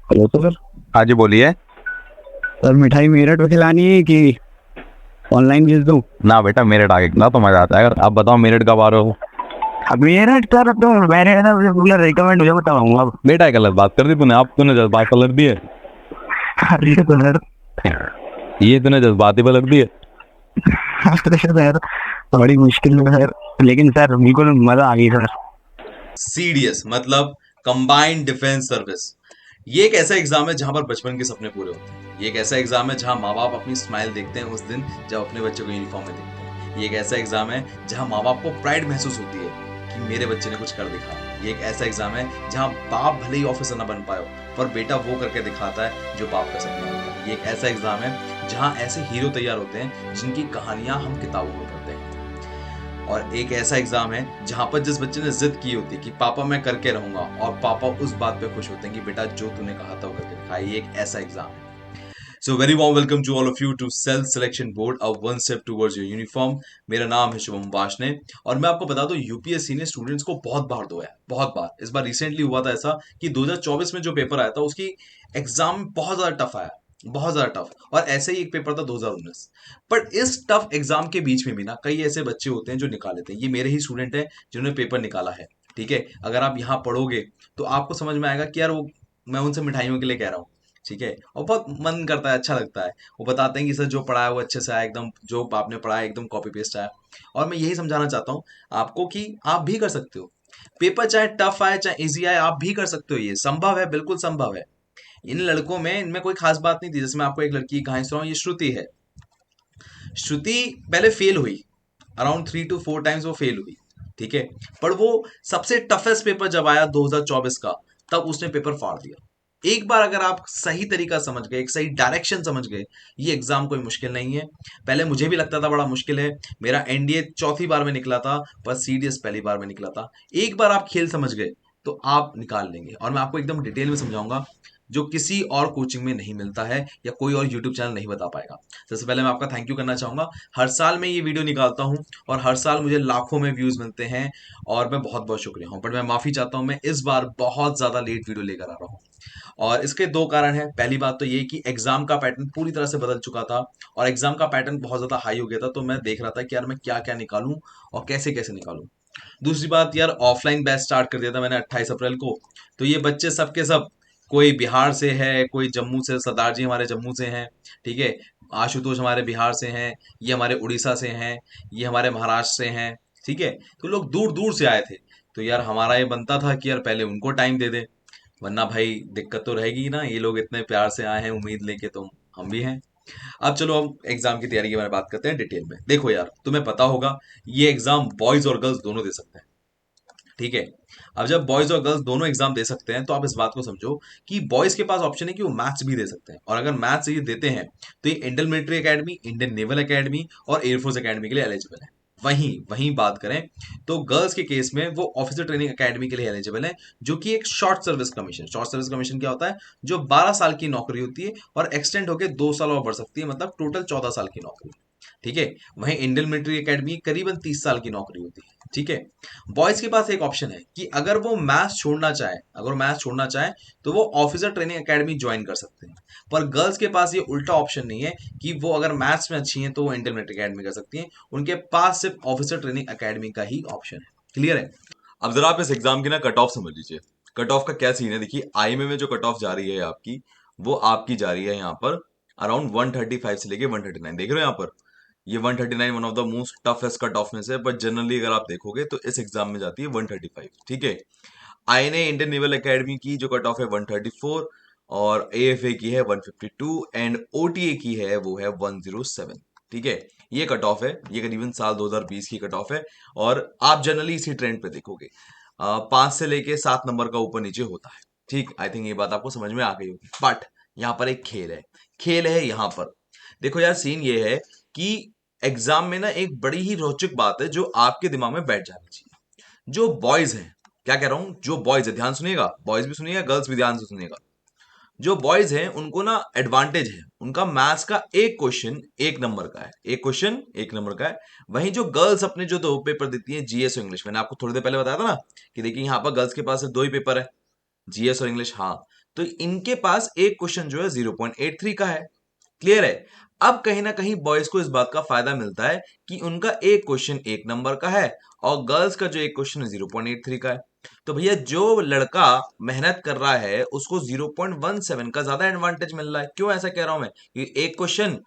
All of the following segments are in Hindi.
Hello sir. हाँ जी, बोलिए। सर मिठाई मेरठ में खिलानी है कि ऑनलाइन भेज दूँ? ना बेटा, मेरठ आके खिला तो मजा आता है। अगर आप बताओ मेरठ कब आ रहे हो? अब मेरठ सर तो मैंने ना मुझे रिकमेंड मुझे बताऊंगा अब। बेटा एक गलत बात कर दी तूने। आप तूने जज्बात पलट दिए। अरे तो सर। ये तूने जज्बात ही पलट दिए। अरे सर बड़ी मुश्किल में सर, लेकिन सर बिल्कुल मजा आ गई सर। सीडीएस मतलब कंबाइंड डिफेंस सर्विस। ये एक ऐसा एग्जाम है जहां पर बचपन के सपने पूरे होते हैं। ये एक ऐसा एग्जाम है जहां माँ बाप अपनी स्माइल देखते हैं उस दिन जब अपने बच्चे को यूनिफॉर्म में देखते हैं। ये एक ऐसा एग्जाम है जहां माँ बाप को प्राइड महसूस होती है कि मेरे बच्चे ने कुछ कर दिखाया। ये एक ऐसा एग्जाम है जहां बाप भले ही ऑफिसर ना बन पाए हो, पर बेटा वो करके दिखाता है जो बाप का सपना होता है। ये एक ऐसा एग्जाम है जहां ऐसे हीरो तैयार होते हैं जिनकी कहानियां हम किताबों में पढ़ते हैं। और एक ऐसा एग्जाम है जहां पर जिस बच्चे ने जिद की होती है कि पापा मैं करके रहूंगा, और पापा उस बात पे खुश होते हैं कि बेटा जो तूने कहा था वो करके दिखा। ये एक ऐसा एग्जाम है। So very warm welcome to all of you to self selection board, a one step towards your uniform. मेरा नाम है शुभम वाशने, और मैं आपको बता दूं यूपीएससी ने स्टूडेंट्स को बहुत बार धोया है, बहुत बार। इस बार रिसेंटली हुआ था ऐसा कि 2024 में जो पेपर आया था उसकी एग्जाम बहुत ज्यादा टफ आया, बहुत ज्यादा टफ। और ऐसे ही एक पेपर था 2019। बट इस टफ एग्जाम के बीच में भी ना कई ऐसे बच्चे होते हैं जो निकाल लेते हैं। ये मेरे ही स्टूडेंट हैं जिन्होंने पेपर निकाला है। ठीक है, अगर आप यहाँ पढ़ोगे तो आपको समझ में आएगा कि यार वो, मैं उनसे मिठाइयों के लिए कह रहा हूँ। ठीक है, और बहुत मन करता है, अच्छा लगता है। वो बताते हैं कि सर जो पढ़ा है वो अच्छे से आया, एकदम जो आपने पढ़ा है एकदम कॉपी पेस्ट आया। और मैं यही समझाना चाहता हूँ आपको कि आप भी कर सकते हो। पेपर चाहे टफ आए चाहे इजी आए, आप भी कर सकते हो। ये संभव है, बिल्कुल संभव है। इन लड़कों में, इनमें कोई खास बात नहीं थी। जैसे मैं आपको एक लड़की की कहानी सुनाऊं, ये श्रुति है। श्रुति पहले फेल हुई, अराउंड 3 to 4 टाइम्स वो फेल हुई। ठीक है, पर वो सबसे टफेस्ट पेपर जब आया 2024 का, तब उसने पेपर फाड़ दिया। एक बार अगर आप सही तरीका समझ गए, एक सही डायरेक्शन समझ गए, ये एग्जाम कोई मुश्किल नहीं है। पहले मुझे भी लगता था बड़ा मुश्किल है। मेरा एनडीए चौथी बार में निकला था, पर सीडीएस पहली बार में निकला था। एक बार आप खेल समझ गए तो आप निकाल लेंगे। और मैं आपको एकदम डिटेल में समझाऊंगा जो किसी और कोचिंग में नहीं मिलता है या कोई और यूट्यूब चैनल नहीं बता पाएगा। सबसे पहले मैं आपका थैंक यू करना चाहूंगा। हर साल मैं ये वीडियो निकालता हूँ और हर साल मुझे लाखों में व्यूज मिलते हैं, और मैं बहुत बहुत शुक्रिया हूँ। बट मैं माफी चाहता हूँ, मैं इस बार बहुत ज्यादा लेट वीडियो लेकर आ रहा हूँ। और इसके दो कारण हैं। पहली बात तो ये कि एग्जाम का पैटर्न पूरी तरह से बदल चुका था, और एग्जाम का पैटर्न बहुत ज्यादा हाई हो गया था। तो मैं देख रहा था कि यार मैं क्या क्या निकालूं और कैसे कैसे निकालूं। दूसरी बात, यार ऑफलाइन बैच स्टार्ट कर दिया था मैंने 28 अप्रैल को। तो ये बच्चे सब के सब, कोई बिहार से है, कोई जम्मू से, सरदार जी हमारे जम्मू से हैं। ठीक है, आशुतोष हमारे बिहार से हैं, ये हमारे उड़ीसा से हैं, ये हमारे महाराष्ट्र से हैं। ठीक है, तो लोग दूर दूर से आए थे। तो यार हमारा ये बनता था कि यार पहले उनको टाइम दे दे, वरना भाई दिक्कत तो रहेगी ना। ये लोग इतने प्यार से आए हैं उम्मीद लेके, तो हम भी हैं। अब चलो हम एग्जाम की तैयारी के बारे में बात करते हैं डिटेल में। देखो यार, तुम्हें पता होगा ये एग्जाम बॉयज और गर्ल्स दोनों दे सकते हैं। ठीक है, अब जब बॉयज और गर्ल्स दोनों एग्जाम दे सकते हैं तो आप इस बात को समझो कि बॉयज के पास ऑप्शन है कि वो मैथ्स भी दे सकते हैं। और अगर मैथ्स ये देते हैं तो ये Indian military academy, Indian naval academy और एयरफोर्स एकेडमी के लिए एलिजिबल है। वहीं वहीं बात करें तो गर्ल्स के केस में वो ऑफिसर ट्रेनिंग एकेडमी के लिए एलिजिबल है, जो कि एक short service commission. Short service commission क्या होता है? जो 12 साल की नौकरी होती है और एक्सटेंड होकर 2 साल और बढ़ सकती है, मतलब टोटल 14 साल की नौकरी। ठीक है, वहीं इंडियन मिलिट्री एकेडमी करीबन 30 साल की नौकरी होती है। ठीक है, बॉयज के पास एक ऑप्शन है कि अगर वो मैथ्स छोड़ना चाहे, अगर वो मैथ्स छोड़ना चाहे तो वो ऑफिसर ट्रेनिंग एकेडमी ज्वाइन कर सकते हैं। पर गर्ल्स के पास ये उल्टा ऑप्शन नहीं है कि वो अगर मैथ्स में अच्छी हैं तो वो इंडियन मिलिट्री एकेडमी कर सकती हैं। उनके पास सिर्फ ऑफिसर ट्रेनिंग एकेडमी का ही ऑप्शन है। क्लियर है? अब जरा आप इस एग्जाम की ना कट ऑफ समझ लीजिए। कट ऑफ का क्या सीन है, देखिए आईएमए में जो कट ऑफ जा रही है आपकी, वो आपकी जा रही है यहाँ पर अराउंड 135 से लेके 139। देख रहे हो यहाँ पर, ये 139 one of the most toughest cut off में से, बट जनरली अगर आप देखोगे तो इस एग्जाम में जाती है 135। ठीक है, आईएनए इंडियन नेवल एकेडमी की जो कट ऑफ है 134, और एएफए की है 152, एंड ओटीए की है वो है 107। ठीक है, ये कट ऑफ है, ये करीबन साल 2020 की कट ऑफ है। और आप जनरली इसी ट्रेंड पे देखोगे 5 से लेके 7 नंबर का ऊपर नीचे होता है। ठीक, आई थिंक ये बात आपको समझ में आ गई होगी। बट यहाँ पर एक खेल है, खेल है यहाँ पर। देखो यार, सीन ये है कि एग्जाम में ना एक बड़ी ही रोचक बात है जो आपके दिमाग में बैठ जानी चाहिए। जो बॉयज हैं, क्या कह रहा हूं, जो बॉयज है, ध्यान सुनिएगा, बॉयज भी सुनिएगा, गर्ल्स भी ध्यान से सुनिएगा। जो बॉयज हैं उनको ना एडवांटेज है, उनका मैथ्स का एक क्वेश्चन 1 नंबर का है, एक क्वेश्चन 1 नंबर का है। वहीं जो गर्ल्स अपने जो दो पेपर देती हैं, जीएस और इंग्लिश, मैंने आपको थोड़ी देर पहले बताया था ना कि देखिए यहाँ पर गर्ल्स के पास 2 ही पेपर है, जीएस और इंग्लिश। हाँ, तो इनके पास एक क्वेश्चन जो है 0.83 का है। क्लियर है। अब कहीं ना कहीं बॉयज को इस बात का फायदा मिलता है कि उनका एक क्वेश्चन 1 नंबर का है और गर्ल्स का जो एक क्वेश्चन है 0.83 का है। तो भैया जो लड़का मेहनत कर रहा है उसको 0.17 का ज्यादा एडवांटेज मिल रहा है। क्यों ऐसा कह रहा हूं मैं कि एक क्वेश्चन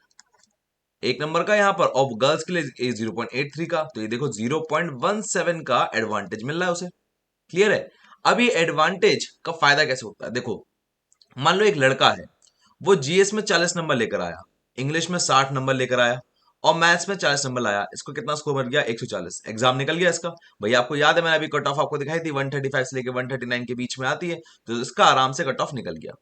1 नंबर का यहां पर और गर्ल्स के लिए 0.83 का, तो ये देखो 0.17 का एडवांटेज मिल रहा है उसे। क्लियर है। अब ये एडवांटेज का फायदा कैसे होता है, देखो मान लो एक लड़का है, वो जीएस में 40 नंबर लेकर आया, इंग्लिश में 60 नंबर लेकर आया और मैथ्स में 40 नंबर लाया, इसको कितना स्कोर बन गया 140, एग्जाम निकल गया इसका। भैया आपको याद है मैंने अभी कट ऑफ आपको दिखाई थी 135 से लेकर 139 के बीच में आती है, तो इसका आराम से कट ऑफ निकल गया।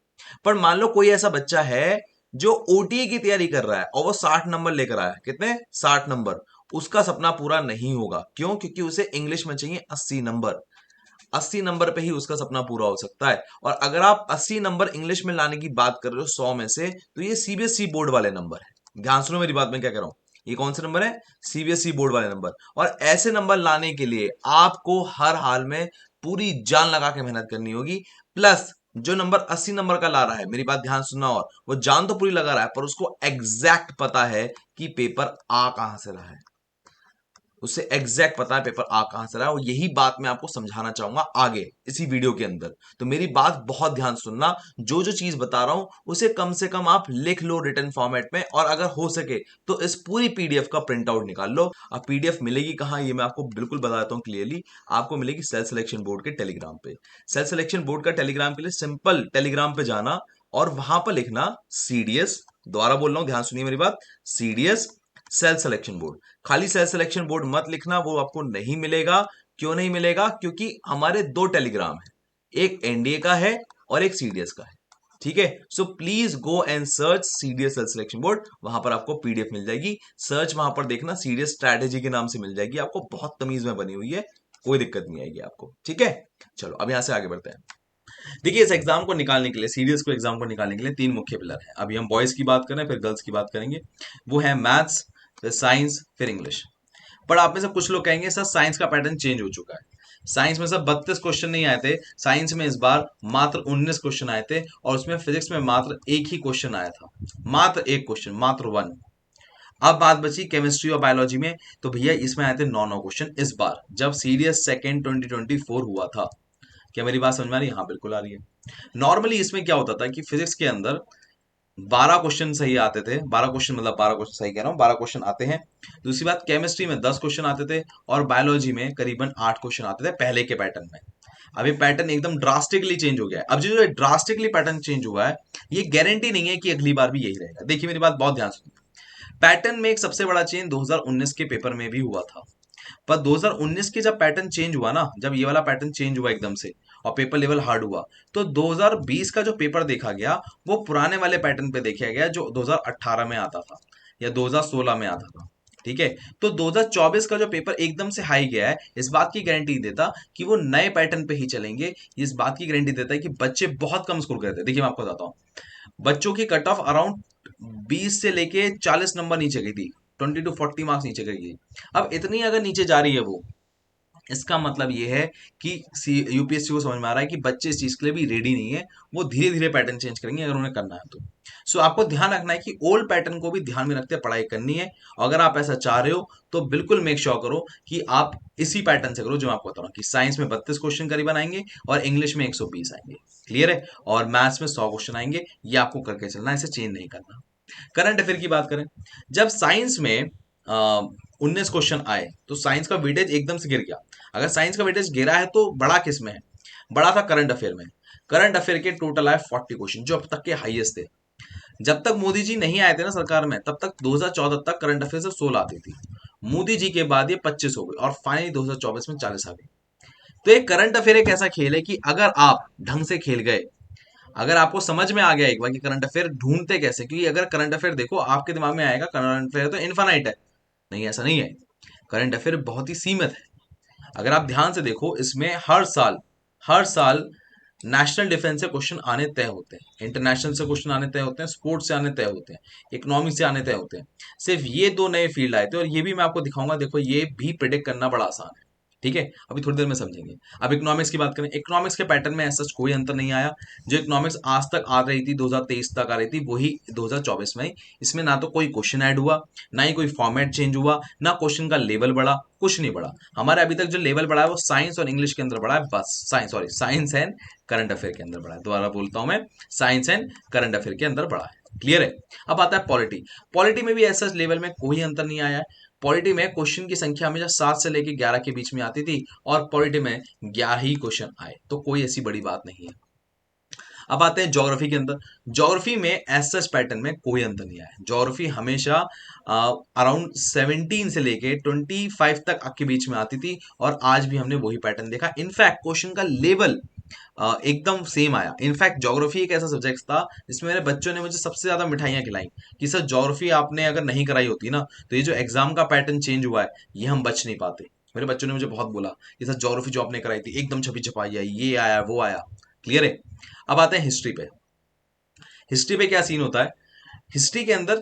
पर मान लो कोई ऐसा बच्चा है जो ओटीई की तैयारी कर रहा है और वो 60 नंबर लेकर आया, कितने 60 नंबर, उसका सपना पूरा नहीं होगा। क्यों? क्योंकि उसे इंग्लिश में चाहिए 80 नंबर। 80 नंबर पे ही उसका सपना पूरा हो सकता है। और अगर आप 80 नंबर इंग्लिश में लाने की बात कर रहे हो 100 में से, तो ये सीबीएसई बोर्ड वाले नंबर है। ध्यान सुनो मेरी बात, में क्या कह रहा हूं, ये कौन से नंबर है, सीबीएसई बोर्ड वाले नंबर। और ऐसे नंबर लाने के लिए आपको हर हाल में पूरी जान लगा के मेहनत करनी होगी। प्लस जो नंबर 80 नंबर का ला रहा है, मेरी बात ध्यान सुनना, और वो जान तो पूरी लगा रहा है पर उसको एग्जैक्ट पता है कि पेपर आ कहां से रहा है, उससे एग्जैक्ट पता है पेपर आ कहां से रहा है। और यही बात मैं आपको समझाना चाहूंगा आगे इसी वीडियो के अंदर। तो मेरी बात बहुत ध्यान सुनना, जो जो चीज बता रहा हूं उसे कम से कम आप लिख लो रिटन फॉर्मेट में, और अगर हो सके तो इस पूरी पीडीएफ का प्रिंट आउट निकाल लो। अब पीडीएफ मिलेगी कहां, ये मैं आपको बिल्कुल बता देता हूं क्लियरली। आपको मिलेगी सेल्फ सिलेक्शन बोर्ड के टेलीग्राम पे। सेल्फ सिलेक्शन बोर्ड का टेलीग्राम के लिए सिंपल टेलीग्राम पे जाना और वहां पर लिखना सीडीएस, दोबारा बोल रहा हूं ध्यान सुनिए मेरी बात, सीडीएस सेल्फ सिलेक्शन बोर्ड। खाली सेल्फ सिलेक्शन बोर्ड मत लिखना, वो आपको नहीं मिलेगा। क्यों नहीं मिलेगा? क्योंकि हमारे दो टेलीग्राम है, एक एनडीए का है और एक सीडीएस का है। ठीक है, so please go and search CDS self selection board, वहां पर आपको पीडीएफ मिल जाएगी। सर्च वहां पर देखना सीडीएस स्ट्रैटेजी के नाम से मिल जाएगी आपको, बहुत तमीज में बनी हुई है, कोई दिक्कत नहीं आएगी आपको। ठीक है, चलो अब यहां से आगे बढ़ते हैं। देखिए इस एग्जाम को निकालने के लिए, सीडीएस को एग्जाम को निकालने के लिए 3 मुख्य पिलर है। अभी हम बॉयज की बात करें फिर गर्ल्स की बात करेंगे। वो है मैथ्स, फिर साइंस, फिर इंग्लिश। पर आप में से कुछ लोग कहेंगे सर साइंस का पैटर्न चेंज हो चुका है, साइंस में सब 32 क्वेश्चन नहीं आए थे, साइंस में इस बार मात्र 19 क्वेश्चन आए थे और उसमें फिजिक्स में मात्र एक ही क्वेश्चन आया था, मात्र एक क्वेश्चन, मात्र 1। अब बात बची केमिस्ट्री और बायोलॉजी में, तो भैया इसमें आए थे 9 क्वेश्चन इस बार, जब सीडीएस सेकेंड 2024 हुआ था। क्या मेरी बात समझ में आ रही है? हाँ बिल्कुल आ रही है। नॉर्मली इसमें क्या होता था कि फिजिक्स के अंदर 12 क्वेश्चन सही आते थे, 12 क्वेश्चन मतलब 12 क्वेश्चन सही कह रहा हूँ, 12 क्वेश्चन आते हैं। दूसरी बात केमिस्ट्री में 10 क्वेश्चन आते थे और बायोलॉजी में करीबन 8 क्वेश्चन आते थे पहले के पैटर्न में। अभी पैटर्न एकदम ड्रास्टिकली चेंज हो गया है। अब जो ड्रास्टिकली पैटर्न चेंज हुआ है, ये गारंटी नहीं है कि अगली बार भी यही रहेगा। देखिए मेरी बात बहुत ध्यान सुनिए, पैटर्न में एक सबसे बड़ा चेंज 2019 के पेपर में भी हुआ था। पर 2019 के जब पैटर्न चेंज हुआ ना, जब ये वाला पैटर्न चेंज हुआ एकदम से और पेपर लेवल हार्ड हुआ, तो 2020 का जो पेपर देखा गया वो पुराने वाले पैटर्न पे देखा गया जो 2018 में आता था या 2016 में आता था। ठीक है, तो 2024 का जो पेपर एकदम से हाई गया है, इस बात की गारंटी देता कि वो नए पैटर्न पे ही चलेंगे, इस बात की गारंटी देता है कि बच्चे बहुत कम स्कोर करते हैं। देखिए मैं आपको बताता हूँ, बच्चों की कट ऑफ अराउंड 20 से लेके 40 नंबर नीचे गई थी, 20 to 40 मार्क्स नीचे गई। अब इतनी अगर नीचे जा रही है वो, इसका मतलब ये है कि यूपीएससी को समझ में आ रहा है कि बच्चे इस चीज के लिए भी रेडी नहीं है, वो धीरे धीरे पैटर्न चेंज करेंगे अगर उन्हें करना है तो। सो आपको ध्यान रखना है कि ओल्ड पैटर्न को भी ध्यान में रखते पढ़ाई करनी है। अगर आप ऐसा चाह रहे हो तो बिल्कुल मेक श्योर करो कि आप इसी पैटर्न से करो जो मैं आपको बता रहा हूँ कि साइंस में 32 क्वेश्चन करीबन आएंगे और इंग्लिश में 120 आएंगे। क्लियर है? और मैथ्स में 100 क्वेश्चन आएंगे, ये आपको करके चलना है, इसे चेंज नहीं करना। करंट अफेयर की बात करें, जब साइंस में 19 क्वेश्चन आए तो साइंस का वेटेज एकदम से गिर गया। अगर साइंस का वेटेज गिरा है तो बड़ा किस में है? बड़ा था करंट अफेयर में। करंट अफेयर के टोटल आए 40 क्वेश्चन, जो अब तक के हाईएस्ट थे। जब तक मोदी जी नहीं आए थे ना सरकार में, तब तक 2014 तक करंट अफेयर से 16 आती थी। मोदी जी के बाद ये 25 हो गई और फाइनली 2024 में 40 आ गई। तो एक करंट अफेयर एक ऐसा खेल है कि अगर आप ढंग से खेल गए, अगर आपको समझ में आ गया एक बार कि करंट अफेयर ढूंढते कैसे, क्योंकि अगर करंट अफेयर देखो आपके दिमाग में आएगा करंट अफेयर तो इनफाइनाइट है, नहीं ऐसा नहीं है। करंट अफेयर बहुत ही सीमित है। अगर आप ध्यान से देखो, इसमें हर साल नेशनल डिफेंस से क्वेश्चन आने तय होते हैं, इंटरनेशनल से क्वेश्चन आने तय होते हैं, स्पोर्ट्स से आने तय होते हैं, इकोनॉमी से आने तय होते हैं। सिर्फ ये दो नए फील्ड आए थे और ये भी मैं आपको दिखाऊंगा। देखो ये भी प्रिडिक्ट करना बड़ा आसान है। ठीक है, अभी थोड़ी देर में समझेंगे। अब इकोनॉमिक्स की बात करें, इकोनॉमिक्स के पैटर्न में ऐसा कोई अंतर नहीं आया। जो इकोनॉमिक्स आज तक आ रही थी, 2023 तक आ रही थी, वही 2024 में। इसमें ना तो कोई क्वेश्चन ऐड हुआ, ना ही कोई फॉर्मेट चेंज हुआ, ना क्वेश्चन का लेवल बढ़ा, कुछ नहीं बढ़ा। हमारे अभी तक जो लेवल बढ़ा है वो साइंस और इंग्लिश के अंदर बढ़ा है, बस। साइंस एंड करंट अफेयर के अंदर बढ़ा है। दोबारा बोलता हूं मैं, साइंस एंड करंट अफेयर के अंदर बढ़ा है। क्लियर है? अब आता है पॉलिटी। पॉलिटी में भी ऐसा लेवल में कोई अंतर नहीं आया है। पॉलिटी में क्वेश्चन की संख्या हमेशा 7 से लेकर 11 के बीच में आती थी, और पॉलिटी में 11 ही क्वेश्चन आए, तो कोई ऐसी बड़ी बात नहीं है। अब आते हैं ज्योग्राफी के अंदर। ज्योग्राफी में एज सच पैटर्न में कोई अंतर नहीं आया। ज्योग्राफी हमेशा अराउंड 17 से लेके 25 तक के बीच में आती थी, और आज भी हमने वही पैटर्न देखा। इनफैक्ट क्वेश्चन का लेवल एकदम सेम आया। इनफैक्ट ज्योग्राफी एक ऐसा सब्जेक्ट था जिसमें मेरे बच्चों ने मुझे सबसे ज्यादा मिठाइयाँ खिलाई कि सर ज्योग्राफी आपने अगर नहीं कराई होती ना, तो ये जो एग्जाम का पैटर्न चेंज हुआ है, ये हम बच नहीं पाते। मेरे बच्चों ने मुझे बहुत बोला कि सर ज्योग्राफी जो आपने कराई थी एकदम छपी छपाई आई, ये आया वो आया। क्लियर है? अब आते हैं हिस्ट्री पे। हिस्ट्री पे क्या सीन होता है? हिस्ट्री के अंदर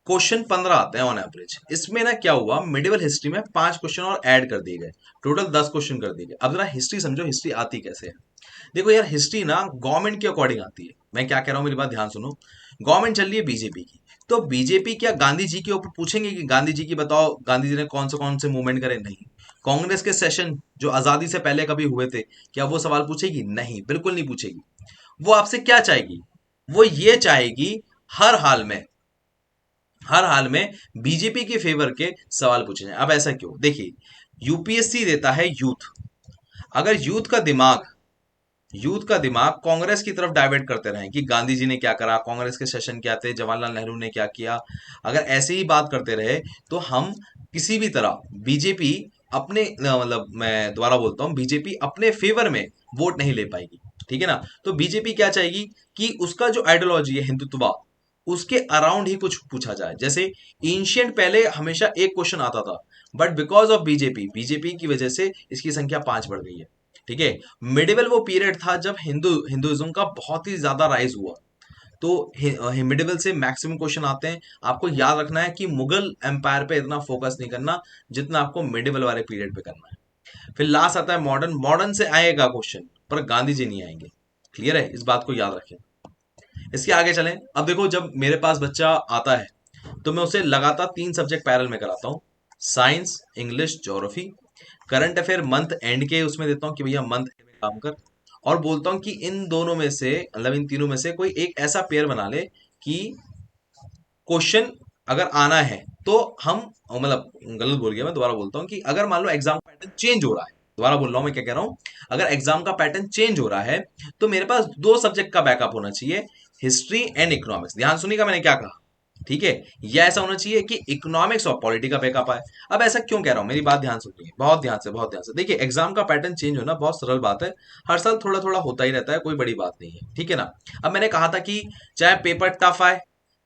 क्वेश्चन 15 आते हैं ऑन एवरेज। इसमें ना क्या हुआ, मिडिवल हिस्ट्री में 5 क्वेश्चन और ऐड कर दिए गए, टोटल 10 क्वेश्चन कर दिए गए। अब जरा हिस्ट्री समझो, हिस्ट्री आती कैसे है। देखो यार, हिस्ट्री ना गवर्नमेंट के अकॉर्डिंग आती है। मैं क्या कह रहा हूं, मेरी बात ध्यान सुनो। गवर्नमेंट चल रही है बीजेपी की, तो बीजेपी क्या गांधी जी के ऊपर पूछेंगे कि गांधी जी की बताओ, गांधी जी ने कौन से मूवमेंट करे? नहीं। कांग्रेस के सेशन जो आजादी से पहले कभी हुए थे, क्या वो सवाल पूछेगी? नहीं, बिल्कुल नहीं पूछेगी। वो आपसे क्या चाहेगी? वो ये चाहेगी हर हाल में, हर हाल में बीजेपी के फेवर के सवाल पूछे जाए। अब ऐसा क्यों? देखिए, यूपीएससी देता है यूथ। अगर यूथ का दिमाग कांग्रेस की तरफ डाइवर्ट करते रहे कि गांधी जी ने क्या करा, कांग्रेस के सेशन क्या थे, जवाहरलाल नेहरू ने क्या किया, अगर ऐसे ही बात करते रहे, तो हम किसी भी तरह बीजेपी अपने मतलब मैं दोबारा बोलता हूं, बीजेपी अपने फेवर में वोट नहीं ले पाएगी। ठीक है ना? तो बीजेपी क्या चाहेगी कि उसका जो आइडियोलॉजी है हिंदुत्व, उसके अराउंड ही कुछ पूछा जाए। जैसे एंशियंट पहले हमेशा एक क्वेश्चन आता था, बट बिकॉज ऑफ बीजेपी की वजह से इसकी संख्या 5 बढ़ गई है। ठीक है? मिडिवल वो पीरियड था जब हिंदुइज्म का बहुत ही ज्यादा राइज हुआ, तो मिडिवल से मैक्सिमम क्वेश्चन आते हैं। आपको याद रखना है कि मुगल एम्पायर पे इतना फोकस नहीं करना जितना आपको मिडिवल वाले पीरियड पे करना है। फिर लास्ट आता है मॉडर्न। मॉडर्न से आएगा क्वेश्चन, पर गांधी जी नहीं आएंगे। क्लियर है? इस बात को याद रखें। इसके आगे चलें। अब देखो, जब मेरे पास बच्चा आता है तो मैं उसे लगातार 3 सब्जेक्ट पैरेलल में कराता हूँ, science, English, geography. Current affair month and के उसमें देता हूँ कि भैया मंथ एंड में काम कर, और बोलता हूँ कि इन दोनों में से, मतलब इन तीनों में से कोई एक ऐसा पेयर बना ले कि क्वेश्चन अगर आना है तो हम, मतलब गलत बोल गया, मैं दोबारा बोलता हूँ कि अगर मान लो एग्जाम पैटर्न चेंज हो रहा है, दोबारा बोल रहा हूं मैं क्या कह रहा हूं, अगर एग्जाम का पैटर्न चेंज हो रहा है तो मेरे पास 2 सब्जेक्ट का बैकअप होना चाहिए, हिस्ट्री एंड इकोनॉमिक्स। ध्यान सुनिएगा मैंने क्या कहा। ठीक है? यह ऐसा होना चाहिए कि इकोनॉमिक्स और पॉलिटी का बैकअप आए। अब ऐसा क्यों कह रहा हूं, मेरी बात ध्यान सुनिए, बहुत ध्यान से, बहुत ध्यान से। देखिए, एग्जाम का पैटर्न चेंज होना बहुत सरल बात है, हर साल थोड़ा थोड़ा होता ही रहता है, कोई बड़ी बात नहीं है। ठीक है ना? अब मैंने कहा था कि चाहे पेपर टफ आए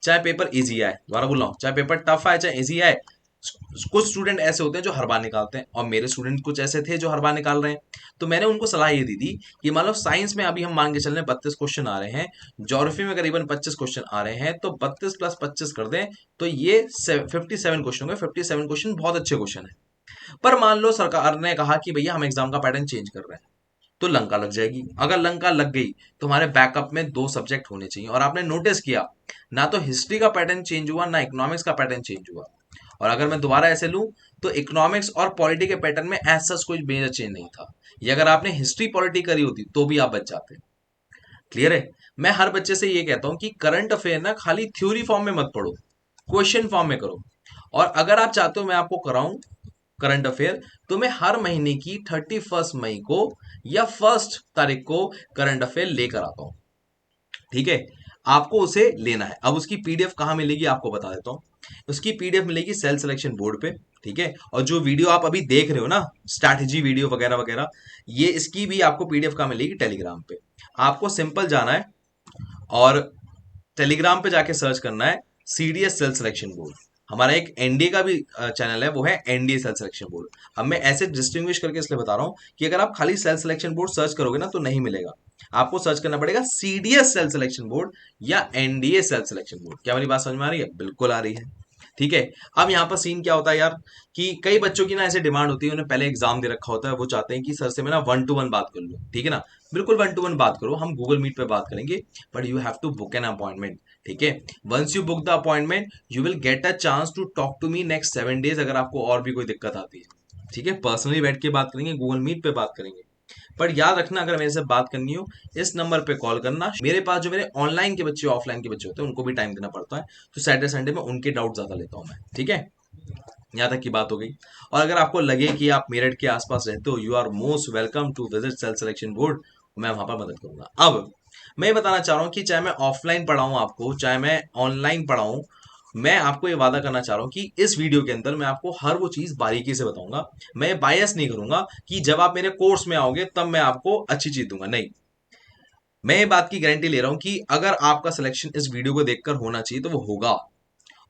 चाहे पेपर इजी आए, दोबारा बोल रहा हूं, चाहे पेपर टफ आए चाहे इजी आए, कुछ स्टूडेंट ऐसे होते हैं जो हर बार निकालते हैं, और मेरे स्टूडेंट कुछ ऐसे थे जो हर बार निकाल रहे हैं। तो मैंने उनको सलाह ये दी थी कि मान लो साइंस में अभी हम मान के चल रहे हैं 32 क्वेश्चन आ रहे हैं, ज्योग्राफी में करीबन 25 क्वेश्चन आ रहे हैं, तो 32 + 25 कर दें तो ये 57 क्वेश्चन होंगे। 57 क्वेश्चन बहुत अच्छे क्वेश्चन है। पर मान लो सरकार ने कहा कि भैया हम एग्जाम का पैटर्न चेंज कर रहे हैं, तो लंका लग जाएगी। अगर लंका लग गई तो हमारे बैकअप में 2 सब्जेक्ट होने चाहिए। और आपने नोटिस किया, ना तो हिस्ट्री का पैटर्न चेंज हुआ, ना इकोनॉमिक्स का पैटर्न चेंज हुआ। और अगर मैं दोबारा ऐसे लूं तो इकोनॉमिक्स और पॉलिटी के पैटर्न में एज सच कोई मेजर चेंज नहीं था। ये अगर आपने हिस्ट्री पॉलिटी करी होती तो भी आप बच जाते। क्लियर है? मैं हर बच्चे से ये कहता हूं कि करंट अफेयर ना खाली थ्योरी फॉर्म में मत पढ़ो, क्वेश्चन फॉर्म में करो। और अगर आप चाहते हो मैं आपको कराऊं करंट अफेयर, तो मैं हर महीने की 31 मई को या 1 तारीख को करंट अफेयर लेकर आता हूं। ठीक है? आपको उसे लेना है। अब उसकी पीडीएफ कहां मिलेगी आपको बता देता हूं। उसकी पीडीएफ मिलेगी सेल्फ सिलेक्शन बोर्ड पे। ठीक है? और जो वीडियो आप अभी देख रहे हो ना, स्ट्रैटेजी वीडियो वगैरह वगैरह, ये इसकी भी आपको पीडीएफ कहां मिलेगी? टेलीग्राम पे। आपको सिंपल जाना है और टेलीग्राम पे जाके सर्च करना है सीडीएस सेल्फ सिलेक्शन बोर्ड। हमारा एक एनडीए का भी चैनल है, वो है एनडीए सेल्फ सिलेक्शन बोर्ड। अब मैं ऐसे डिस्टिंग्विश करके इसलिए बता रहा हूं कि अगर आप खाली सेल्फ सिलेक्शन बोर्ड सर्च करोगे ना तो नहीं मिलेगा, आपको सर्च करना पड़ेगा सीडीएस सेल्फ सिलेक्शन बोर्ड या एनडीए सेल्फ सिलेक्शन बोर्ड। क्या मेरी बात समझ में आ रही है? बिल्कुल आ रही है। ठीक है। अब यहाँ पर सीन क्या होता है यार, कि कई बच्चों की ना ऐसे डिमांड होती है, उन्हें पहले एग्जाम दे रखा होता है, वो चाहते हैं कि सर से मैं ना 1-to-1 बात कर लूँ, ठीक है ना। बिल्कुल 1-to-1 बात करो, हम गूगल मीट पे बात करेंगे, but you have to book an appointment, ठीक है। Once you book the appointment you will get a chance to talk to me next 7 days, अगर आपको और भी कोई दिक्कत आती है, ठीक है। पर्सनली बैठ के बात करेंगे, गूगल मीट पे बात करेंगे। पर याद रखना, अगर मेरे से बात करनी हो, इस नंबर पे कॉल करना। मेरे पास जो मेरे ऑनलाइन के बच्चे, ऑफलाइन के बच्चे होते हैं, उनको भी टाइम देना पड़ता है, तो सैटरडे संडे में उनके डाउट ज्यादा लेता हूं मैं, ठीक है। यहाँ तक की बात हो गई। और अगर आपको लगे कि आप मेरठ के आसपास रहते हो, you are most welcome to visit self selection board, मैं वहां पर मदद करूंगा। अब मैं ये बताना चाह रहा हूँ कि चाहे मैं ऑफलाइन पढ़ाऊँ आपको, चाहे मैं ऑनलाइन पढ़ाऊँ, मैं आपको ये वादा करना चाह रहा हूँ कि इस वीडियो के अंदर मैं आपको हर वो चीज बारीकी से बताऊंगा। मैं बायस नहीं करूंगा कि जब आप मेरे कोर्स में आओगे तब मैं आपको अच्छी चीज दूंगा, नहीं। मैं ये बात की गारंटी ले रहा हूं कि अगर आपका सिलेक्शन इस वीडियो को देखकर होना चाहिए तो वो होगा।